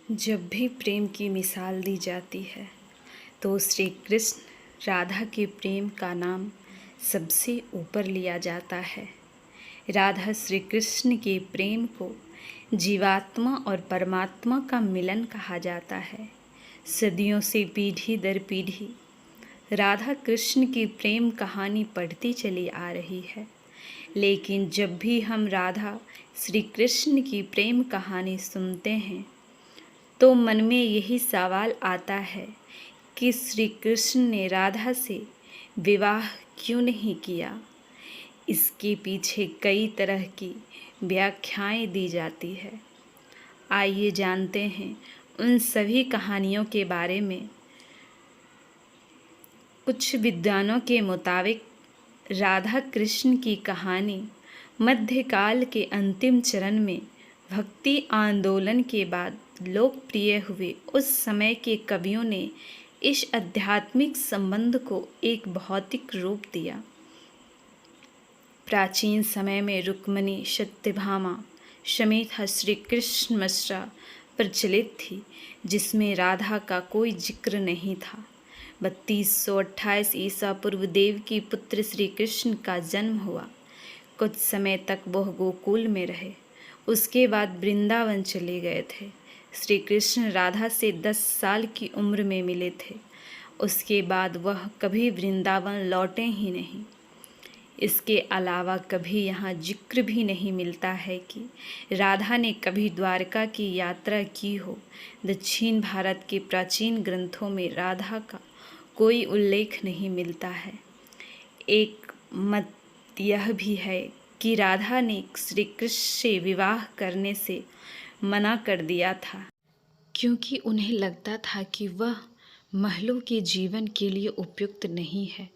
जब भी प्रेम की मिसाल दी जाती है तो श्री कृष्ण राधा के प्रेम का नाम सबसे ऊपर लिया जाता है। राधा श्री कृष्ण के प्रेम को जीवात्मा और परमात्मा का मिलन कहा जाता है। सदियों से पीढ़ी दर पीढ़ी राधा कृष्ण की प्रेम कहानी पढ़ती चली आ रही है, लेकिन जब भी हम राधा श्री कृष्ण की प्रेम कहानी सुनते हैं तो मन में यही सवाल आता है कि श्री कृष्ण ने राधा से विवाह क्यों नहीं किया। इसके पीछे कई तरह की व्याख्याएं दी जाती है। आइए जानते हैं उन सभी कहानियों के बारे में। कुछ विद्वानों के मुताबिक राधा कृष्ण की कहानी मध्यकाल के अंतिम चरण में भक्ति आंदोलन के बाद लोकप्रिय हुए। उस समय के कवियों ने इस आध्यात्मिक संबंध को एक भौतिक रूप दिया। प्राचीन समय में रुक्मिणी सत्यभामा समेत श्री कृष्ण मस्रा प्रचलित थी, जिसमें राधा का कोई जिक्र नहीं था। 3228 ईसा पूर्व देव की पुत्र श्री कृष्ण का जन्म हुआ। कुछ समय तक वह गोकुल में रहे, उसके बाद वृंदावन चले गए थे। श्री कृष्ण राधा से 10 साल की उम्र में मिले थे। उसके बाद वह कभी वृंदावन लौटे ही नहीं। इसके अलावा कभी यहाँ जिक्र भी नहीं मिलता है कि राधा ने कभी द्वारका की यात्रा की हो। दक्षिण भारत के प्राचीन ग्रंथों में राधा का कोई उल्लेख नहीं मिलता है। एक मत यह भी है कि राधा ने श्री कृष्ण से विवाह करने से मना कर दिया था, क्योंकि उन्हें लगता था कि वह महलों के जीवन के लिए उपयुक्त नहीं है।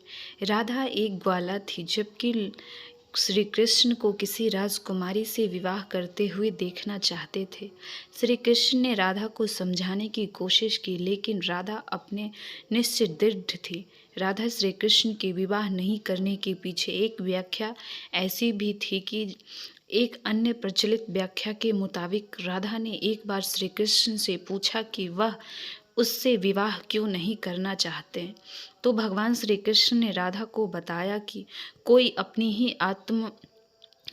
राधा एक ग्वाला थी, जबकि श्री कृष्ण को किसी राजकुमारी से विवाह करते हुए देखना चाहते थे। श्री कृष्ण ने राधा को समझाने की कोशिश की, लेकिन राधा अपने निश्चय दृढ़ थी। राधा श्री कृष्ण के विवाह नहीं करने के पीछे एक व्याख्या ऐसी भी थी कि एक अन्य प्रचलित व्याख्या के मुताबिक राधा ने एक बार श्री कृष्ण से पूछा कि वह उससे विवाह क्यों नहीं करना चाहते, तो भगवान श्री कृष्ण ने राधा को बताया कि कोई अपनी ही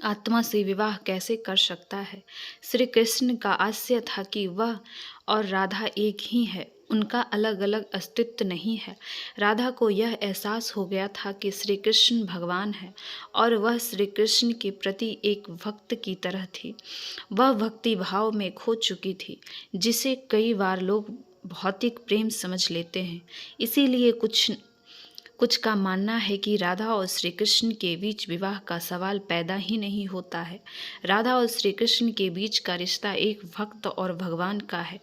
आत्मा से विवाह कैसे कर सकता है। श्री कृष्ण का आशय था कि वह और राधा एक ही है, उनका अलग अलग अस्तित्व नहीं है। राधा को यह एहसास हो गया था कि श्री कृष्ण भगवान है और वह श्री कृष्ण के प्रति एक भक्त की तरह थी। वह भक्ति भाव में खो चुकी थी, जिसे कई बार लोग भौतिक प्रेम समझ लेते हैं। इसीलिए कुछ का मानना है कि राधा और श्री कृष्ण के बीच विवाह का सवाल पैदा ही नहीं होता है। राधा और श्री कृष्ण के बीच का रिश्ता एक भक्त और भगवान का है।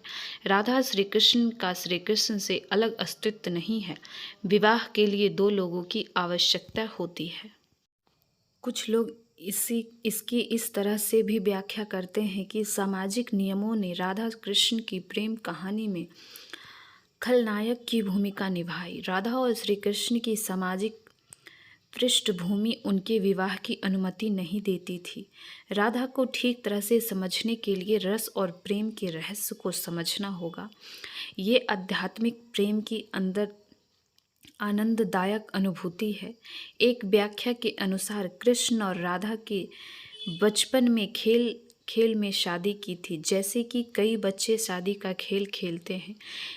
राधा श्री कृष्ण का श्री कृष्ण से अलग अस्तित्व नहीं है। विवाह के लिए 2 लोगों की आवश्यकता होती है। कुछ लोग इसकी इस तरह से भी व्याख्या करते हैं कि सामाजिक नियमों ने राधा कृष्ण की प्रेम कहानी में खलनायक की भूमिका निभाई। राधा और श्री कृष्ण की सामाजिक पृष्ठभूमि उनके विवाह की अनुमति नहीं देती थी। राधा को ठीक तरह से समझने के लिए रस और प्रेम के रहस्य को समझना होगा। ये आध्यात्मिक प्रेम की अंदर आनंददायक अनुभूति है। एक व्याख्या के अनुसार कृष्ण और राधा के बचपन में खेल में शादी की थी, जैसे कि कई बच्चे शादी का खेल खेलते हैं,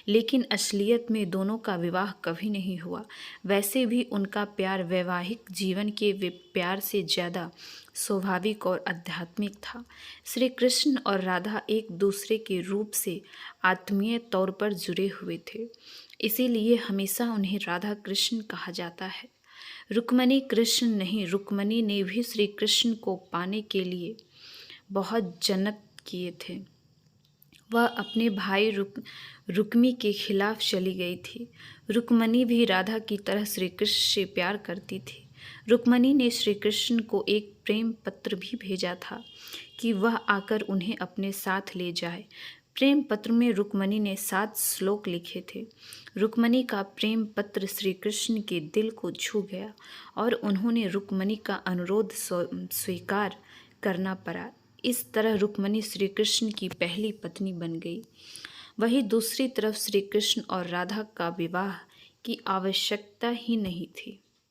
लेकिन असलियत में दोनों का विवाह कभी नहीं हुआ। वैसे भी उनका प्यार वैवाहिक जीवन के प्यार से ज़्यादा स्वाभाविक और आध्यात्मिक था। श्री कृष्ण और राधा एक दूसरे के रूप से आत्मीय तौर पर जुड़े हुए थे, इसीलिए हमेशा उन्हें राधा कृष्ण कहा जाता है। रुक्मिणी कृष्ण नहीं, रुक्मिणी ने भी श्री कृष्ण को पाने के लिए बहुत जन्नत किए थे। वह अपने भाई रुक्मी के खिलाफ चली गई थी। रुक्मिणी भी राधा की तरह श्री कृष्ण से प्यार करती थी। रुक्मिणी ने श्री कृष्ण को एक प्रेम पत्र भी भेजा था कि वह आकर उन्हें अपने साथ ले जाए। प्रेम पत्र में रुक्मिणी ने 7 श्लोक लिखे थे। रुक्मिणी का प्रेम पत्र श्री कृष्ण के दिल को छू गया और उन्होंने रुक्मिणी का अनुरोध स्वीकार करना पड़ा। इस तरह रुक्मिणी श्री कृष्ण की पहली पत्नी बन गई। वहीं दूसरी तरफ श्री कृष्ण और राधा का विवाह की आवश्यकता ही नहीं थी।